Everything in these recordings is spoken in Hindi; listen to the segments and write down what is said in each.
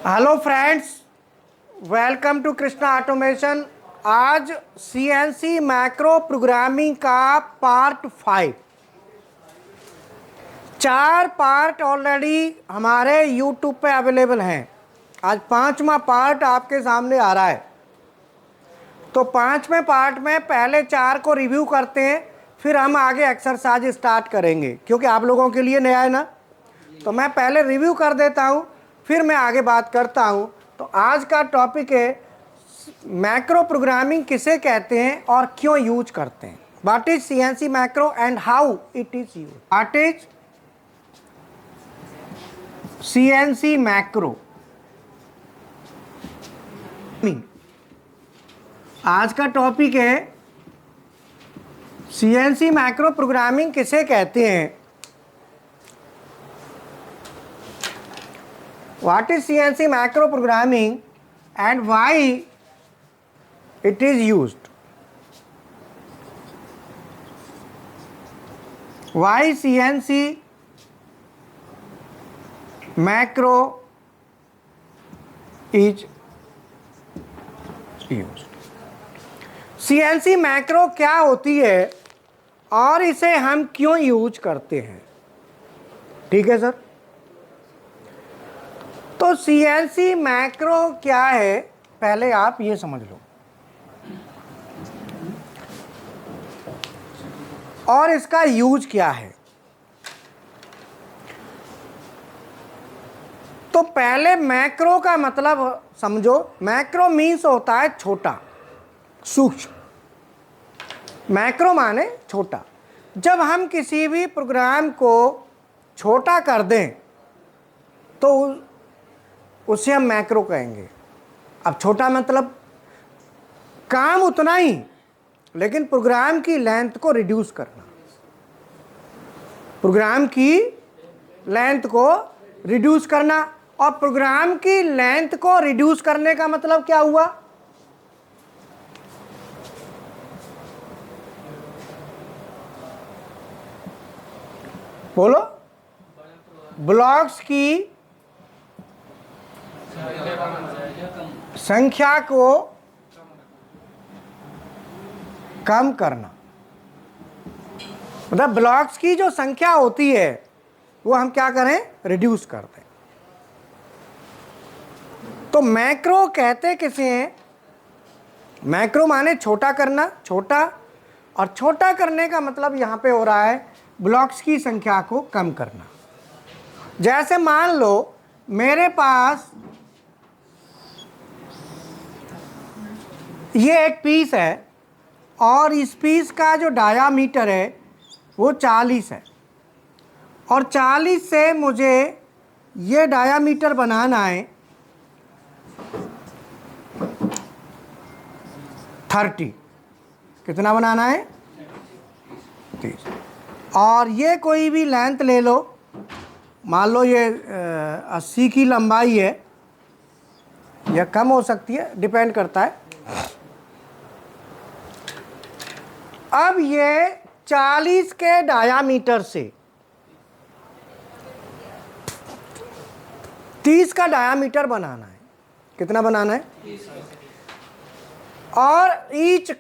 Hello friends, welcome to Krishna automation. आज सीएनसी मैक्रो प्रोग्रामिंग का पार्ट 5। 4 पार्ट ऑलरेडी हमारे यूट्यूब पे अवेलेबल हैं। आज 5वां पार्ट आपके सामने आ रहा है। तो 5वें पार्ट में पहले 4 को रिव्यू करते हैं, फिर हम आगे एक्सरसाइज स्टार्ट करेंगे, क्योंकि आप लोगों के लिए नया है ना। तो मैं पहले रिव्यू कर देता हूँ, फिर मैं आगे बात करता हूँ। तो आज का टॉपिक है मैक्रो प्रोग्रामिंग किसे कहते हैं और क्यों यूज करते हैं। What is CNC macro and how it is use. What is CNC macro. आज का टॉपिक है सीएनसी मैक्रो प्रोग्रामिंग किसे कहते हैं। What is CNC macro programming and why it is used? Why CNC macro is used? CNC macro क्या होती है और इसे हम क्यों यूज करते हैं। ठीक है सर। तो सीएनसी मैक्रो क्या है, पहले आप ये समझ लो और इसका यूज क्या है। तो पहले मैक्रो का मतलब समझो। मैक्रो मीन्स होता है छोटा, सूक्ष्म। मैक्रो माने छोटा। जब हम किसी भी प्रोग्राम को छोटा कर दें तो उसे हम मैक्रो कहेंगे। अब छोटा मतलब काम उतना ही, लेकिन प्रोग्राम की लेंथ को रिड्यूस करना। प्रोग्राम की लेंथ को रिड्यूस करना। और प्रोग्राम की लेंथ को रिड्यूस करने का मतलब क्या हुआ। बोलो। ब्लॉक्स की संख्या को कम करना। मतलब ब्लॉक्स की जो संख्या होती है वो हम क्या करें, रिड्यूस कर दें। तो मैक्रो कहते किसे हैं। मैक्रो माने छोटा करना, छोटा। और छोटा करने का मतलब यहां पे हो रहा है ब्लॉक्स की संख्या को कम करना। जैसे मान लो मेरे पास ये एक पीस है और इस पीस का जो डायामीटर है वो 40 है, और 40 से मुझे ये डायामीटर बनाना है 30। कितना बनाना है, 30। और ये कोई भी लेंथ ले लो, मान लो ये 80 की लंबाई है, या कम हो सकती है, डिपेंड करता है। अब ये 40 के डायामीटर से 30 का डायामीटर बनाना है। कितना बनाना है, 30। और ईच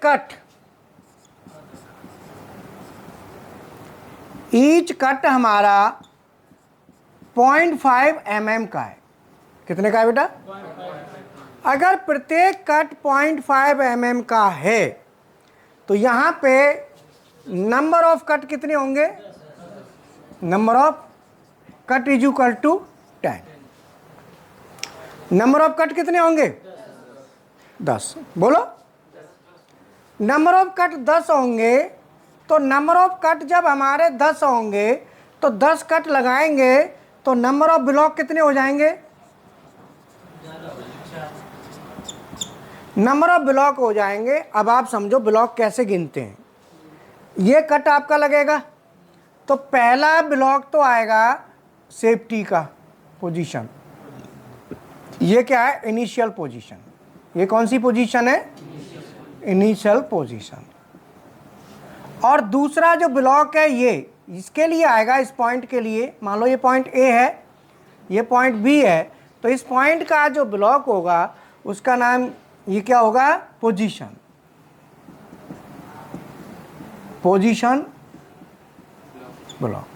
कट हमारा 0.5 mm का है। कितने का है बेटा, अगर प्रत्येक कट 0.5 mm का है तो यहाँ पे नंबर ऑफ कट कितने होंगे, number of cut is equal to 10। Number of cut कितने होंगे, 10। बोलो। नंबर ऑफ कट 10 होंगे, तो नंबर ऑफ कट जब हमारे 10 होंगे तो 10 कट लगाएंगे तो नंबर ऑफ ब्लॉक कितने हो जाएंगे, नंबर ऑफ ब्लॉक हो जाएंगे। अब आप समझो ब्लॉक कैसे गिनते हैं। ये कट आपका लगेगा तो पहला ब्लॉक तो आएगा सेफ्टी का पोजीशन। ये क्या है, इनिशियल पोजीशन। ये कौन सी पोजीशन है, इनिशियल पोजीशन। और दूसरा जो ब्लॉक है ये इसके लिए आएगा, इस पॉइंट के लिए। मान लो ये पॉइंट ए है, ये पॉइंट बी है, तो इस पॉइंट का जो ब्लॉक होगा उसका नाम ये क्या होगा, पोजीशन। Position block.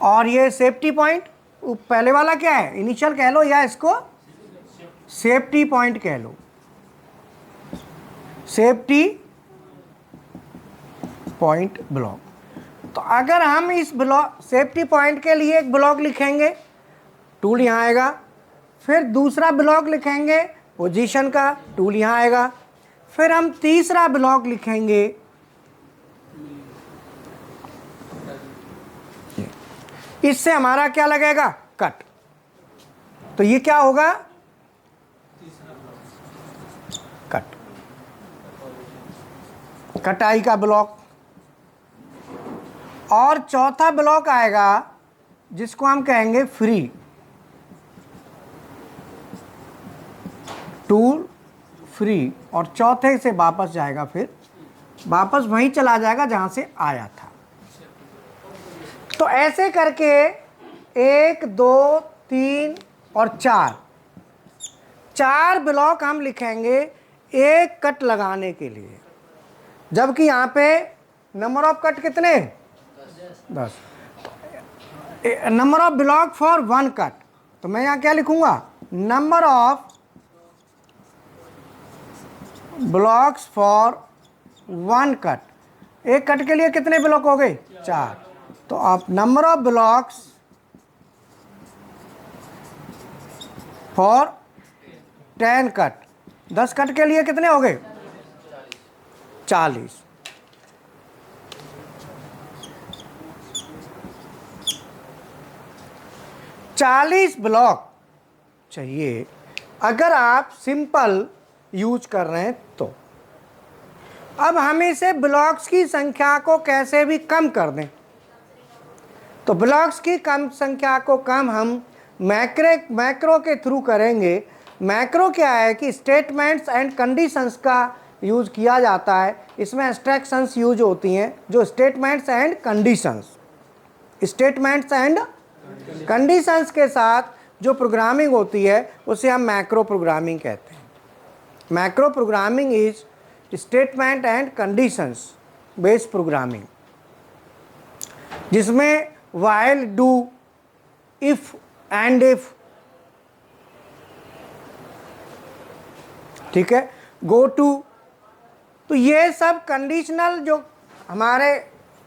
और ये सेफ्टी पॉइंट, पहले वाला क्या है, इनिशियल कह लो या इसको सेफ्टी पॉइंट कह लो, सेफ्टी पॉइंट ब्लॉक। तो अगर हम इस ब्लॉक सेफ्टी पॉइंट के लिए एक ब्लॉक लिखेंगे, टूल यहाँ आएगा, फिर दूसरा ब्लॉक लिखेंगे पोजीशन का, टूल यहाँ आएगा, फिर हम तीसरा ब्लॉक लिखेंगे, इससे हमारा क्या लगेगा, कट। तो ये क्या होगा, कट, कटाई का ब्लॉक। और चौथा ब्लॉक आएगा जिसको हम कहेंगे फ्री, टूल फ्री, और चौथे से वापस जाएगा, फिर वापस वहीं चला जाएगा जहां से आया था। तो ऐसे करके 1 2 3 और 4 ब्लॉक हम लिखेंगे एक कट लगाने के लिए, जबकि यहाँ पे नंबर ऑफ कट कितने, 10। Number of block for 1 cut, तो मैं यहाँ क्या लिखूंगा, number of blocks for 1 cut. एक कट के लिए कितने ब्लॉक हो गए, 4। तो आप number of blocks for 10 cut, 10 cut के लिए कितने हो गए, 40। चालीस ब्लॉक चाहिए अगर आप सिंपल यूज कर रहे हैं तो। अब हम इसे ब्लॉक्स की संख्या को कैसे भी कम कर दें, तो ब्लॉक्स की कम संख्या को कम हम मैक्रो के थ्रू करेंगे। मैक्रो क्या है कि स्टेटमेंट्स एंड कंडीशंस का यूज किया जाता है, इसमें इंस्ट्रक्शंस यूज होती हैं, जो स्टेटमेंट्स एंड कंडीशंस के साथ जो प्रोग्रामिंग होती है उसे हम मैक्रो प्रोग्रामिंग कहते हैं। Macro programming is statement and conditions based programming, जिसमें while, do, if and if, ठीक है, go to, तो ये सब कंडीशनल जो हमारे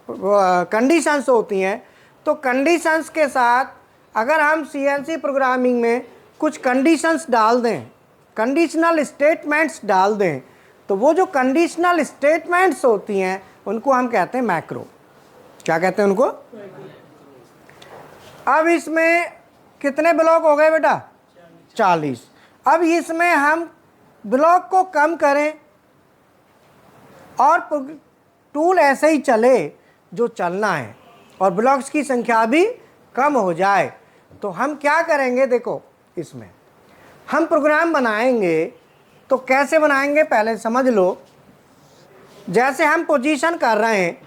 कंडीशंस होती हैं, तो कंडीशंस के साथ अगर हम CNC प्रोग्रामिंग में कुछ कंडीशंस डाल दें, कंडीशनल स्टेटमेंट्स डाल दें, तो वो जो कंडीशनल स्टेटमेंट्स होती हैं उनको हम कहते हैं मैक्रो। क्या कहते हैं उनको? अब इसमें कितने ब्लॉक हो गए बेटा? 40। अब इसमें हम ब्लॉक को कम करें और टूल ऐसे ही चले जो चलना है और ब्लॉक्स की संख्या भी कम हो जाए, तो हम क्या करेंगे? देखो, इसमें हम प्रोग्राम बनाएंगे तो कैसे बनाएंगे पहले समझ लो। जैसे हम पोजीशन कर रहे हैं,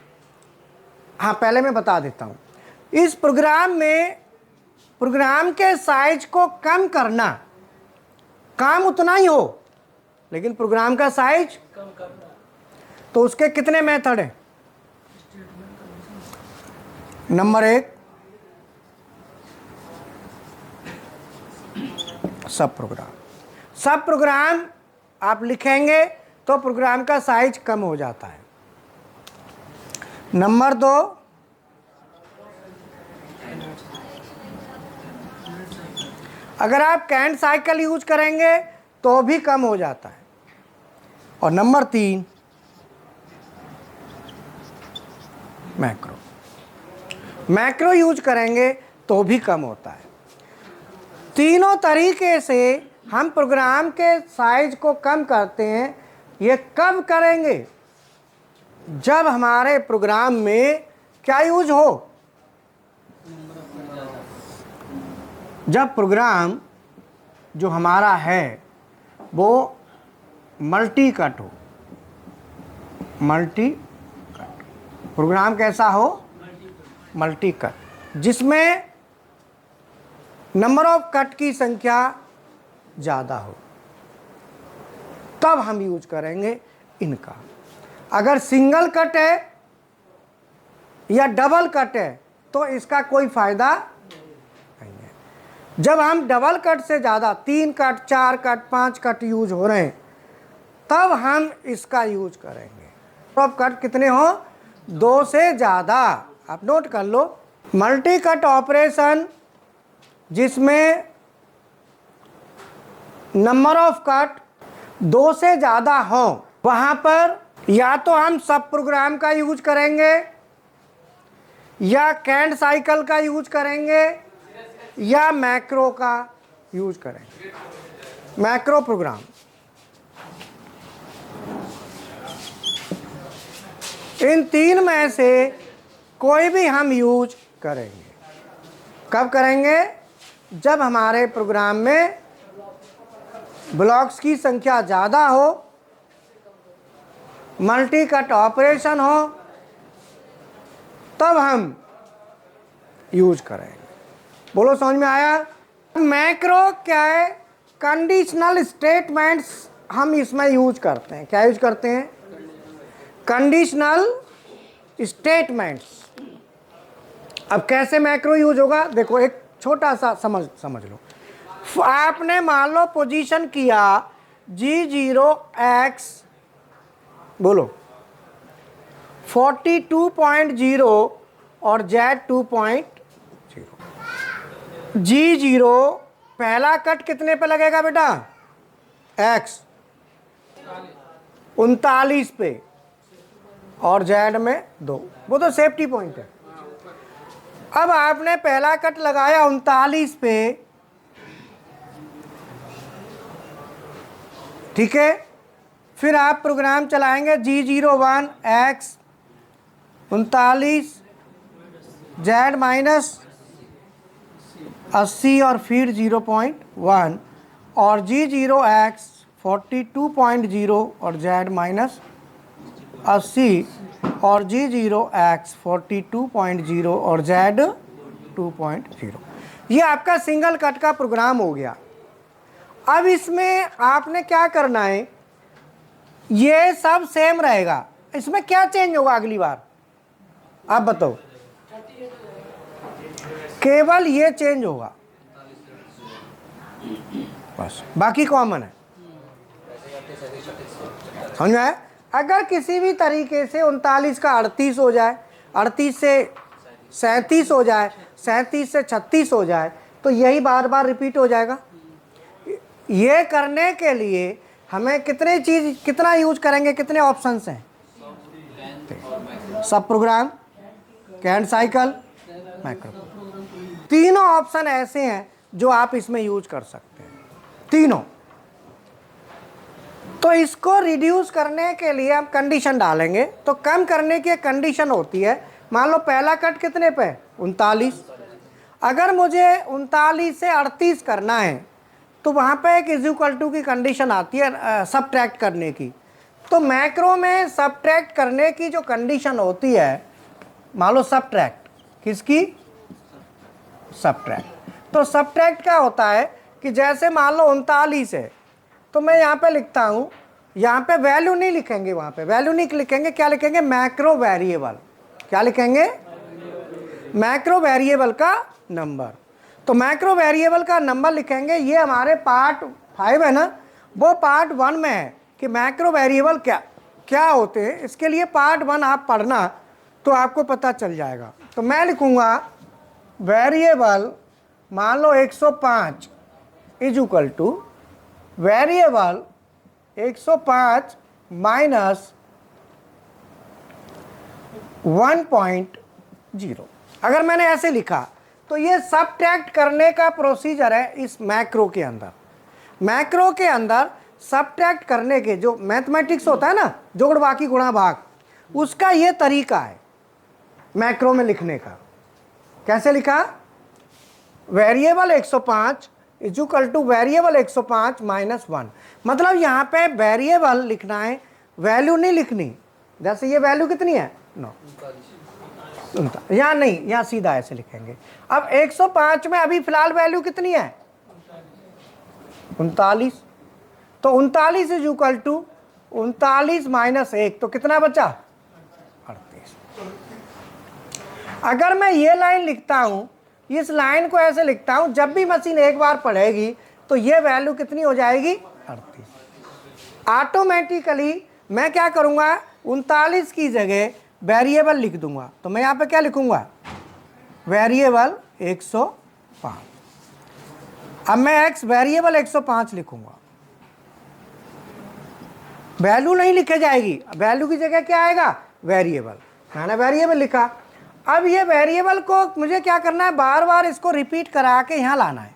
हाँ पहले मैं बता देता हूँ। इस प्रोग्राम में प्रोग्राम के साइज को कम करना, काम उतना ही हो लेकिन प्रोग्राम का साइज कम करना, तो उसके कितने मेथड हैं? नंबर 1 सब प्रोग्राम आप लिखेंगे तो प्रोग्राम का साइज कम हो जाता है। नंबर 2 अगर आप कैंट साइकिल यूज करेंगे तो भी कम हो जाता है। और नंबर 3 मैक्रो यूज करेंगे तो भी कम होता है। तीनों तरीके से हम प्रोग्राम के साइज को कम करते हैं। ये कब करेंगे? जब हमारे प्रोग्राम में क्या यूज हो? जब प्रोग्राम जो हमारा है वो मल्टी कट हो। मल्टी कट प्रोग्राम कैसा हो? मल्टी कट, जिसमें नंबर ऑफ कट की संख्या ज़्यादा हो तब हम यूज करेंगे इनका। अगर सिंगल कट है या डबल कट है तो इसका कोई फ़ायदा नहीं है। जब हम डबल कट से ज़्यादा 3 कट, 4 कट, 5 कट यूज हो रहे हैं तब हम इसका यूज करेंगे। अब कट कितने हो? 2 से ज़्यादा। आप नोट कर लो। मल्टी कट ऑपरेशन जिसमें नंबर ऑफ कट 2 से ज़्यादा हो, वहाँ पर या तो हम सब प्रोग्राम का यूज करेंगे या कैंड साइकिल का यूज करेंगे या मैक्रो का यूज करेंगे। मैक्रो प्रोग्राम इन 3 में से कोई भी हम यूज करेंगे। कब करेंगे? जब हमारे प्रोग्राम में ब्लॉक्स की संख्या ज़्यादा हो, मल्टी कट ऑपरेशन हो, तब हम यूज करेंगे। बोलो समझ में आया? मैक्रो क्या है? कंडीशनल स्टेटमेंट्स हम इसमें यूज करते हैं। क्या यूज करते हैं? Conditional statements. अब कैसे मैक्रो यूज होगा? देखो एक छोटा सा समझ लो। आपने मान लो पोजीशन किया G0X बोलो 42.0 और Z2.0। G0 पहला कट कितने पे लगेगा बेटा? X 39 पे और Z में 2। वो तो सेफ्टी पॉइंट है। अब आपने पहला कट लगाया 39 पे, ठीक है। फिर आप प्रोग्राम चलाएंगे G01X 39 Z माइनस 80 और फिर 0.1 और G0X 42.0 और Z माइनस 80 और G0X 42.0 और Z 2.0। ये आपका सिंगल कट का प्रोग्राम हो गया। अब इसमें आपने क्या करना है? ये सब सेम रहेगा। इसमें क्या चेंज होगा अगली बार? आप बताओ। केवल ये चेंज होगा बस, बाकी कॉमन है। समझ में आया? अगर किसी भी तरीके से 39 का 38 हो जाए, 38 से 37 हो जाए, 37 से 36 हो जाए, तो यही बार बार रिपीट हो जाएगा। ये करने के लिए हमें कितना यूज करेंगे? कितने ऑप्शंस हैं? सब प्रोग्राम, कैंड साइकिल, मैक्रो। तीनों ऑप्शन ऐसे हैं जो आप इसमें यूज कर सकते हैं, तीनों। तो इसको रिड्यूस करने के लिए हम कंडीशन डालेंगे। तो कम करने की कंडीशन होती है, मान लो पहला कट कितने पे? 39। अगर मुझे 39 से 38 करना है तो वहाँ पे एक इज इक्वल टू की कंडीशन आती है सबट्रैक्ट करने की। तो मैक्रो में सबट्रैक्ट करने की जो कंडीशन होती है, मान लो सबट्रैक्ट किसकी? सबट्रैक्ट। तो सबट्रैक्ट क्या होता है कि जैसे मान लो 39 है तो मैं यहाँ पे लिखता हूँ, यहाँ पे वैल्यू नहीं लिखेंगे, वहाँ पे वैल्यू नहीं लिखेंगे। क्या लिखेंगे? Macro variable. क्या लिखेंगे? मैक्रो वेरिएबल का नंबर। तो मैक्रो वेरिएबल का नंबर लिखेंगे। ये हमारे पार्ट 5 है ना, वो पार्ट 1 में है कि मैक्रो वेरिएबल क्या होते हैं। इसके लिए पार्ट 1 आप पढ़ना तो आपको पता चल जाएगा। तो मैं लिखूँगा वेरिएबल, मान लो 105 is equal two variable 105 minus 1.0। अगर मैंने ऐसे लिखा तो ये सबट्रैक्ट करने का प्रोसीजर है इस मैक्रो के अंदर। मैक्रो के अंदर सबट्रैक्ट करने के जो मैथमेटिक्स होता है ना, जोड़ बाकी गुणा भाग, उसका ये तरीका है मैक्रो में लिखने का। कैसे लिखा? Variable 105 is equal two variable 105 minus 1। मतलब यहाँ पे वेरिएबल लिखना है, वैल्यू नहीं लिखनी। जैसे ये वैल्यू कितनी है? 9। यहाँ नहीं, यहाँ सीधा ऐसे लिखेंगे। अब 105 में अभी फिलहाल वैल्यू कितनी है? 39। तो 39 इज इक्वल टू 39 माइनस 1, तो कितना बचा? 38। अगर मैं ये लाइन लिखता हूँ, इस लाइन को ऐसे लिखता हूँ, जब भी मशीन एक बार पढ़ेगी तो ये वैल्यू कितनी हो जाएगी? 38। ऑटोमेटिकली मैं क्या करूँगा, 39 की जगह वेरिएबल लिख दूंगा। तो मैं यहाँ पे क्या लिखूंगा? वेरिएबल 105। अब मैं एक्स वेरिएबल 105 लिखूंगा। वैल्यू नहीं लिखे जाएगी, वैल्यू की जगह क्या आएगा? वेरिएबल। मैंने वेरिएबल लिखा। अब ये वेरिएबल को मुझे क्या करना है? बार बार इसको रिपीट करा के यहाँ लाना है।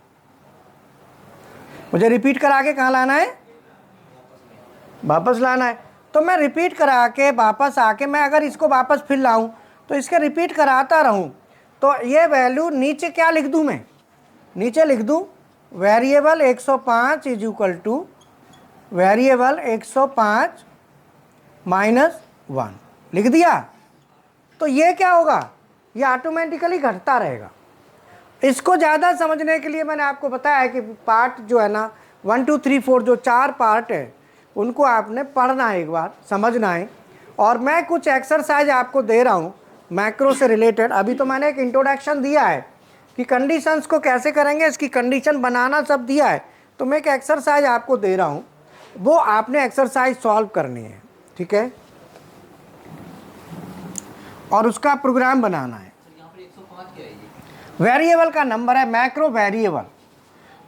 मुझे रिपीट करा के कहाँ लाना है? वापस लाना है। तो मैं रिपीट करा के वापस आके मैं अगर इसको वापस फिर लाऊं तो इसके रिपीट कराता रहूं, तो ये वैल्यू नीचे क्या लिख दूं? मैं नीचे लिख दूं variable 105 is equal two variable 105 minus 1 लिख दिया। तो ये क्या होगा? ये ऑटोमेटिकली घटता रहेगा। इसको ज़्यादा समझने के लिए मैंने आपको बताया कि पार्ट जो है ना 1 2 3 4 जो 4 पार्ट है उनको आपने पढ़ना है, एक बार समझना है। और मैं कुछ एक्सरसाइज आपको दे रहा हूँ मैक्रो से रिलेटेड। अभी तो मैंने एक इंट्रोडक्शन दिया है कि कंडीशंस को कैसे करेंगे, इसकी कंडीशन बनाना सब दिया है। तो मैं एक एक्सरसाइज आपको दे रहा हूँ, वो आपने एक्सरसाइज सॉल्व करनी है, ठीक है, और उसका प्रोग्राम बनाना है। वेरिएबल का नंबर है, मैक्रो वेरिएबल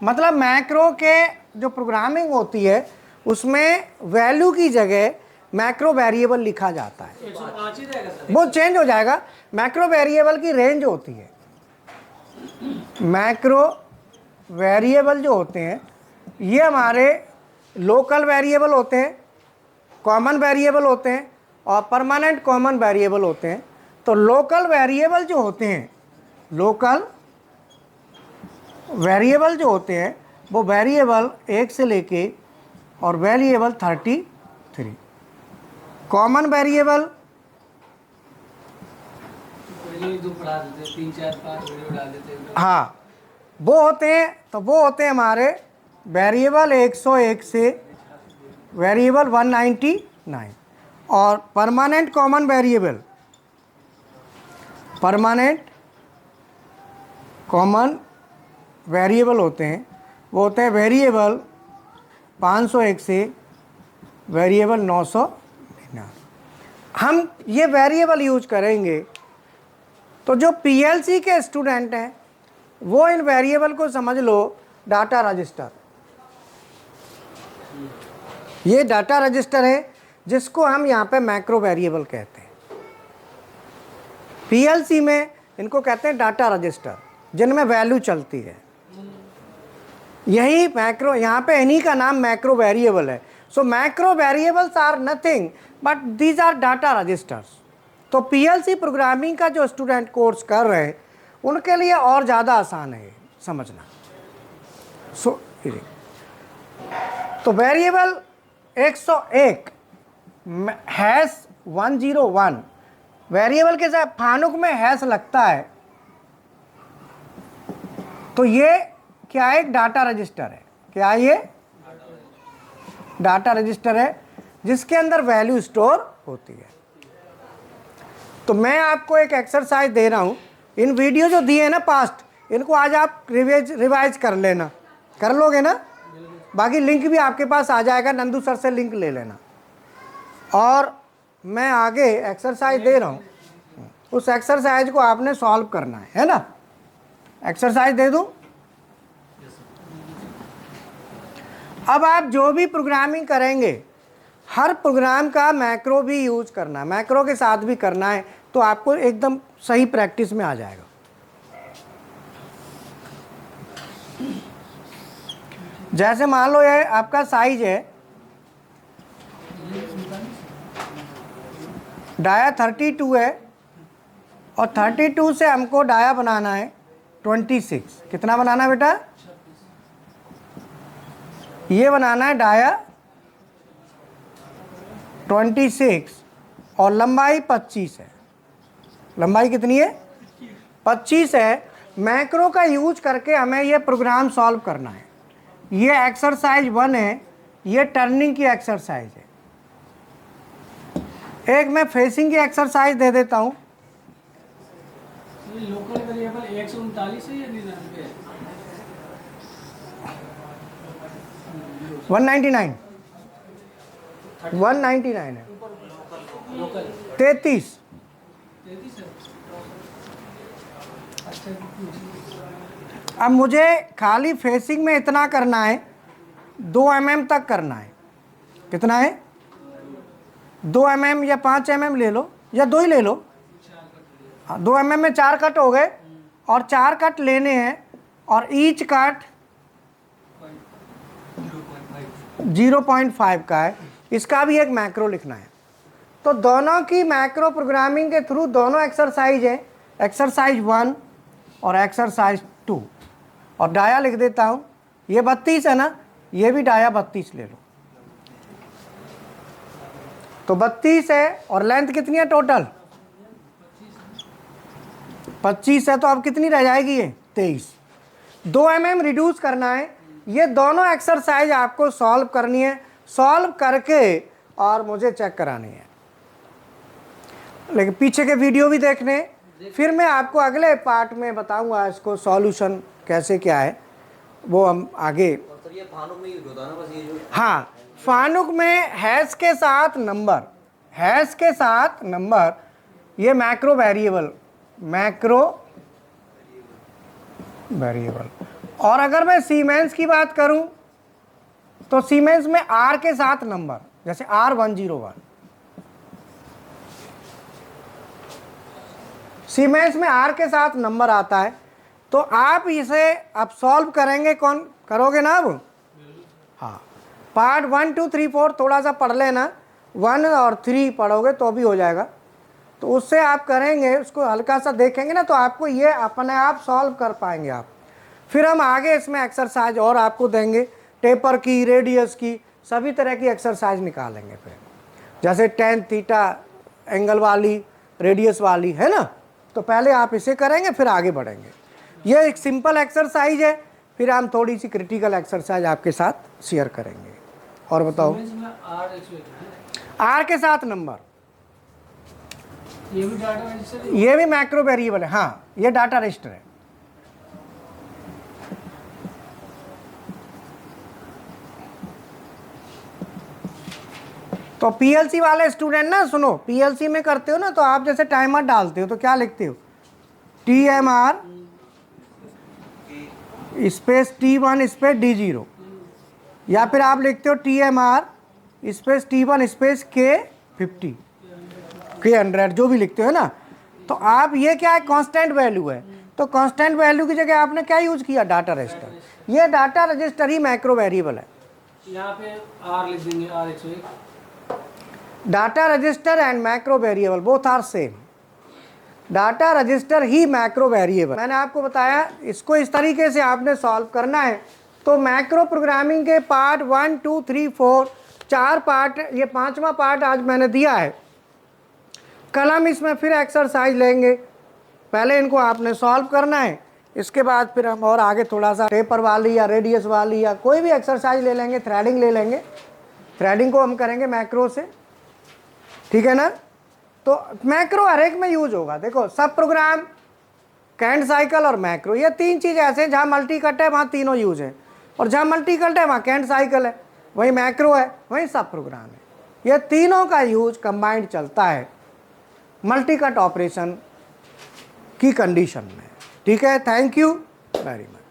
मतलब मैक्रो के जो प्रोग्रामिंग होती है उसमें वैल्यू की जगह मैक्रो वेरिएबल लिखा जाता है। 105 ही रहेगा सर? वो चेंज हो जाएगा। मैक्रो वेरिएबल की रेंज होती है। मैक्रो वेरिएबल जो होते हैं ये हमारे लोकल वेरिएबल होते हैं, कॉमन वेरिएबल होते हैं और परमानेंट कॉमन वेरिएबल होते हैं। तो लोकल वेरिएबल जो होते हैं, लोकल वेरिएबल जो होते हैं वो वेरिएबल 1 से लेके और वेरिएबल 33। कॉमन वेरिएबल दो पढ़ा देते, 3 4 5 वीडियो डाल देते। हाँ वो होते हैं। तो वो होते हैं हमारे वेरिएबल 101 से वेरिएबल 199। और permanent common variable, permanent common variable होते हैं, वो होते हैं वेरिएबल 501 से वेरिएबल 999। हम ये वेरिएबल यूज करेंगे। तो जो पीएलसी के स्टूडेंट हैं वो इन वेरिएबल को समझ लो डाटा रजिस्टर। ये डाटा रजिस्टर है जिसको हम यहाँ पे मैक्रो वेरिएबल कहते हैं। पीएलसी में इनको कहते हैं डाटा रजिस्टर, जिनमें वैल्यू चलती है। यही मैक्रो, यहाँ पे इन्हीं का नाम मैक्रो वेरिएबल है। So macro variables are nothing but these are data registers. तो पीएलसी प्रोग्रामिंग का जो स्टूडेंट कोर्स कर रहे हैं उनके लिए और ज़्यादा आसान है समझना। तो वेरिएबल 101 हैश 101 वेरिएबल के साथ फानुक में हैश लगता है। तो ये क्या है? एक डाटा रजिस्टर है। क्या ये? डाटा रजिस्टर है जिसके अंदर वैल्यू स्टोर होती है। तो मैं आपको एक एक्सरसाइज दे रहा हूँ। इन वीडियो जो दिए हैं ना पास्ट, इनको आज आप रिवाइज कर लेना। कर लोगे ना? बाकी लिंक भी आपके पास आ जाएगा, नंदू सर से लिंक ले लेना। और मैं आगे एक्सरसाइज दे रहा हूँ, उस एक्सरसाइज को आपने सॉल्व करना है ना? एक्सरसाइज दे दूँ। अब आप जो भी प्रोग्रामिंग करेंगे हर प्रोग्राम का मैक्रो भी यूज करना है, मैक्रो के साथ भी करना है, तो आपको एकदम सही प्रैक्टिस में आ जाएगा। जैसे मान लो ये आपका साइज है डाया 32 है और 32 से हमको डाया बनाना है 26। कितना बनाना है बेटा? ये बनाना है डाया 26 और लंबाई 25 है। लंबाई कितनी है? 25 है। मैक्रो का यूज करके हमें ये प्रोग्राम सॉल्व करना है। ये एक्सरसाइज 1 है, ये टर्निंग की एक्सरसाइज है। एक मैं फेसिंग की एक्सरसाइज दे देता हूँ। लोकल वेरिएबल 139 है या 99 है? 199 199 है। लोकल 33। 33 है। अच्छा अब मुझे खाली फेसिंग में इतना करना है, 2 mm तक करना है। कितना है? 2 mm या 5 mm ले लो, या 2 ही ले लो। 2 mm में 4 कट हो गए, और 4 कट लेने हैं, और ईच कट 0.5 का है। इसका भी एक मैक्रो लिखना है। तो दोनों की मैक्रो प्रोग्रामिंग के थ्रू दोनों एक्सरसाइज है, एक्सरसाइज 1 और एक्सरसाइज 2। और डाया लिख देता हूँ, ये 32 है ना, ये भी डाया 32 ले लो। तो 32 है, और लेंथ कितनी है टोटल? 25 है। तो अब कितनी रह जाएगी ये? 23। 2 mm रिड्यूस करना है। ये दोनों एक्सरसाइज आपको सॉल्व करनी है, सॉल्व करके और मुझे चेक करानी है। लेकिन पीछे के वीडियो भी देखने, फिर मैं आपको अगले पार्ट में बताऊंगा इसको सॉल्यूशन कैसे क्या है, वो हम आगे। ये फानुक में यूज होता है ना, बस ये जो। हाँ, फानुक में हैश के साथ नंबर, हैश के साथ नंबर, ये मैक्रो वेरिएबल, मैक्रो वेरिएबल। और अगर मैं सीमेंस की बात करूं तो सीमेंस में आर के साथ नंबर, जैसे R101। सीमेंस में आर के साथ नंबर आता है। तो आप इसे अब सॉल्व करेंगे, कौन करोगे ना अब? हाँ, पार्ट 1 2 3 4 थोड़ा सा पढ़ लेना, 1 और 3 पढ़ोगे तो भी हो जाएगा। तो उससे आप करेंगे, उसको हल्का सा देखेंगे ना, तो आपको ये अपने आप सॉल्व कर पाएंगे आप। फिर हम आगे इसमें एक्सरसाइज और आपको देंगे, टेपर की, रेडियस की, सभी तरह की एक्सरसाइज निकालेंगे। फिर जैसे tan थीटा एंगल वाली, रेडियस वाली, है ना। तो पहले आप इसे करेंगे, फिर आगे बढ़ेंगे। ये एक सिंपल एक्सरसाइज है, फिर हम थोड़ी सी क्रिटिकल एक्सरसाइज आपके साथ शेयर करेंगे। और बताओ, आर के साथ नंबर, ये भी डाटा रजिस्टर है? ये भी मैक्रो वेरिएबल है। हाँ, ये डाटा रजिस्टर है। तो पीएलसी वाले स्टूडेंट ना सुनो, पीएलसी में करते हो ना, तो आप जैसे टाइमर डालते हो तो क्या लिखते हो? TMR space T1 space D0, या फिर आप लिखते हो TMR space T1 space K50 K100, जो भी लिखते हो ना। तो आप ये क्या है, कांस्टेंट वैल्यू है। तो कांस्टेंट वैल्यू की जगह आपने क्या यूज किया? Data register. ये डाटा रजिस्टर ही मैक्रो वेरिएबल है। यहाँ पे R लिख देंगे, R101। Data register and macro variable both are same. Data register ही मैक्रो वेरिएबल। मैंने आपको बताया, इसको इस तरीके से आपने सॉल्व करना है। तो मैक्रो प्रोग्रामिंग के पार्ट 1 2 3 4 4 पार्ट, ये 5वां पार्ट आज मैंने दिया है। कल हम इसमें फिर एक्सरसाइज लेंगे। पहले इनको आपने सॉल्व करना है, इसके बाद फिर हम और आगे थोड़ा सा टेपर वाली या रेडियस वाली या कोई भी एक्सरसाइज ले लेंगे, थ्रेडिंग ले लेंगे। थ्रेडिंग को हम करेंगे मैक्रो से, ठीक है ना। तो मैक्रो हर एक में यूज होगा। देखो, सब प्रोग्राम, कैंट साइकिल और मैक्रो, ये 3 चीज़ ऐसे हैं जहाँ मल्टी कट है वहाँ तीनों यूज है, और जहाँ मल्टी कट है वहाँ कैंट साइकिल है, वहीं मैक्रो है, वहीं सब प्रोग्राम है। ये तीनों का यूज कंबाइंड चलता है मल्टी कट ऑपरेशन की कंडीशन में। ठीक है, थैंक यू वेरी मच।